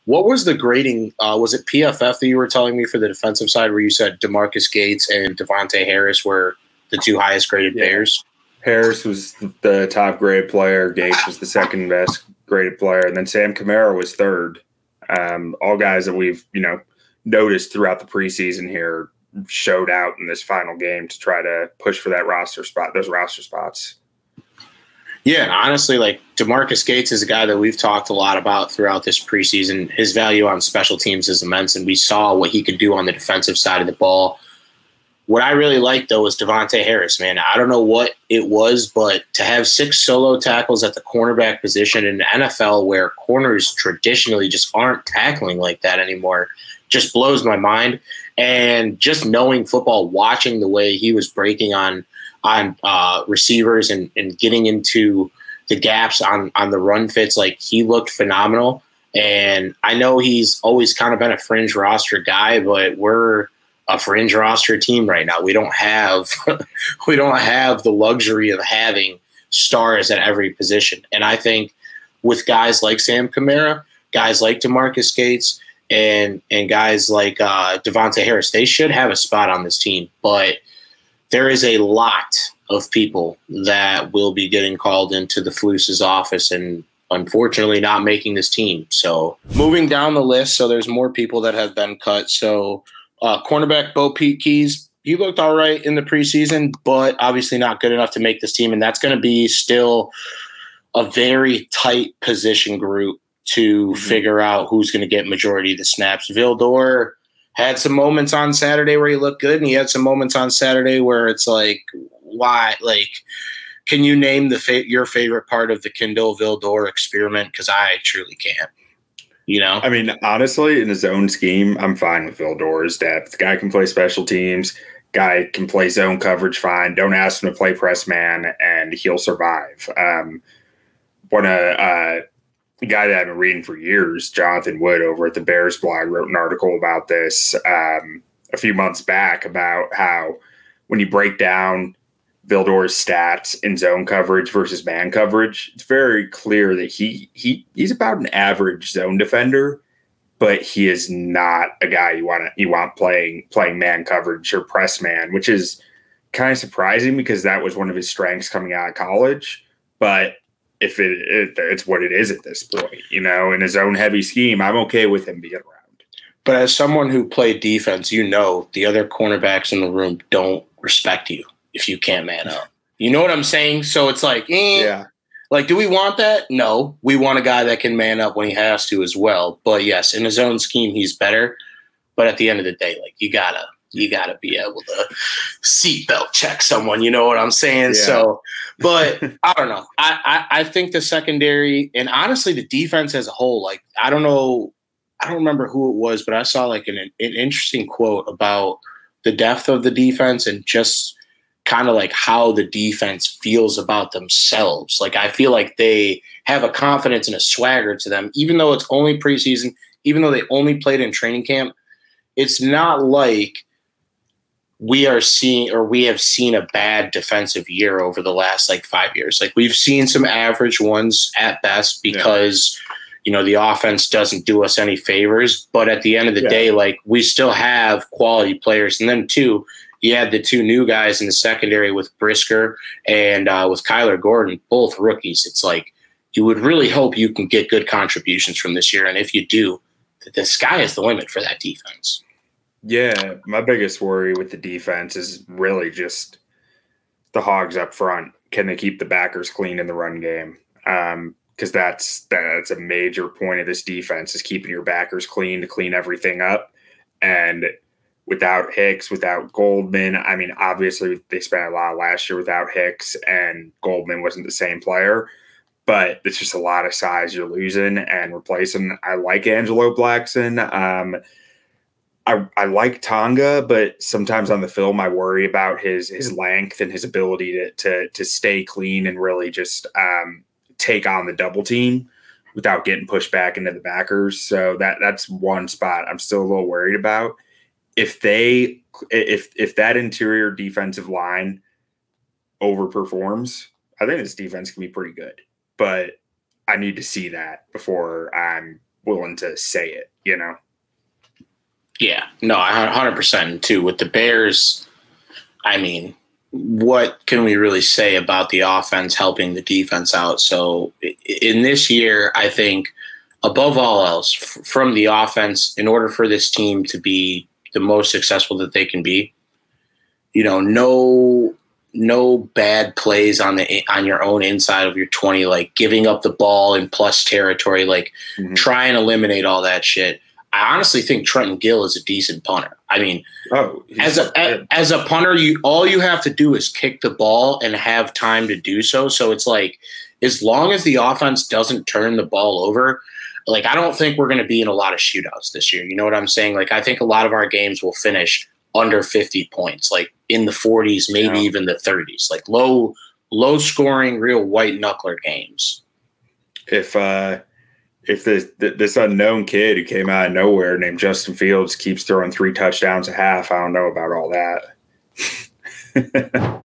What was the grading? Was it PFF that you were telling me for the defensive side where you said DeMarcus Gates and Devonte Harris were the two highest graded players? Harris was the top graded player. Gates was the second best graded player. And then Sam Kamara was third. All guys that we've, noticed throughout the preseason here showed out in this final game to try to push for that roster spot, those roster spots. Yeah, honestly, like DeMarcus Gates is a guy that we've talked a lot about throughout this preseason. His value on special teams is immense, and we saw what he could do on the defensive side of the ball. What I really liked, though, was Devonte Harris, man. I don't know what it was, but to have 6 solo tackles at the cornerback position in the NFL where corners traditionally just aren't tackling like that anymore just blows my mind. And just knowing football, watching the way he was breaking on receivers and getting into the gaps on the run fits, like he looked phenomenal. And I know he's always kind of been a fringe roster guy, but we're a fringe roster team right now. We don't have the luxury of having stars at every position. And I think with guys like Sam Kamara, guys like DeMarcus Gates, and guys like Devonte Harris, they should have a spot on this team. But there is a lot of people that will be getting called into the Flus's office and unfortunately not making this team. So moving down the list, so there's more people that have been cut. So cornerback Bo Pete Keys, he looked all right in the preseason, but obviously not good enough to make this team. And that's going to be still a very tight position group to figure out who's going to get majority of the snaps. Vildor had some moments on Saturday where he looked good, and he had some moments on Saturday where it's like, why? Like, can you name your favorite part of the Kindle Vildor experiment? Because I truly can't. I mean, honestly, in his own scheme, I'm fine with Vildor's depth. The guy can play special teams. Guy can play zone coverage fine. Don't ask him to play press man, and he'll survive. The guy that I've been reading for years, Jonathan Wood over at the Bears blog, wrote an article about this a few months back about how when you break down Vildor's stats in zone coverage versus man coverage, it's very clear that he's about an average zone defender, but he is not a guy you want playing man coverage or press man, which is kind of surprising because that was one of his strengths coming out of college. But if it's what it is at this point, in a zone heavy scheme, I'm okay with him being around. But as someone who played defense, the other cornerbacks in the room don't respect you if you can't man up. You know what I'm saying? So it's like, yeah. Like, do we want that? No. We want a guy that can man up when he has to as well. But yes, in his own scheme, he's better. But at the end of the day, like, you gotta be able to seatbelt check someone. You know what I'm saying? Yeah. So, but I don't know. I think the secondary and honestly the defense as a whole, like, I don't remember who it was, but I saw like an interesting quote about the depth of the defense and just kind of like how the defense feels about themselves. Like, I feel like they have a confidence and a swagger to them, even though it's only preseason, even though they only played in training camp. It's not like we have seen a bad defensive year over the last like 5 years. Like, we've seen some average ones at best because, the offense doesn't do us any favors. But at the end of the day, like, we still have quality players. And then you had the 2 new guys in the secondary with Brisker and with Kyler Gordon, both rookies. It's like you would really hope you can get good contributions from this year. And if you do, the sky is the limit for that defense. Yeah, my biggest worry with the defense is really just the Hogs up front. Can they keep the backers clean in the run game? Because that's a major point of this defense is keeping your backers clean to clean everything up. And without Hicks, without Goldman, I mean, obviously they spent a lot last year without Hicks, and Goldman wasn't the same player. But it's just a lot of size you're losing and replacing. I like Angelo Blackson. I like Tonga, but sometimes on the film I worry about his length and his ability to stay clean and really just take on the double team without getting pushed back into the backers. So that's one spot I'm still a little worried about. If that interior defensive line overperforms, I think this defense can be pretty good. But I need to see that before I'm willing to say it, you know? Yeah, no, 100% too. With the Bears, I mean, what can we really say about the offense helping the defense out? So in this year, I think above all else, from the offense, in order for this team to be the most successful that they can be, you know, no bad plays on your own inside of your 20, like giving up the ball in plus territory, like try and eliminate all that shit. I honestly think Trenton Gill is a decent punter. I mean, as a punter, all you have to do is kick the ball and have time to do so. So it's like, as long as the offense doesn't turn the ball over, like, I don't think we're going to be in a lot of shootouts this year. You know what I'm saying? Like, I think a lot of our games will finish under 50 points, like in the 40s, maybe even the 30s, like low scoring, real white knuckler games. If this unknown kid who came out of nowhere named Justin Fields keeps throwing 3 touchdowns a half, I don't know about all that.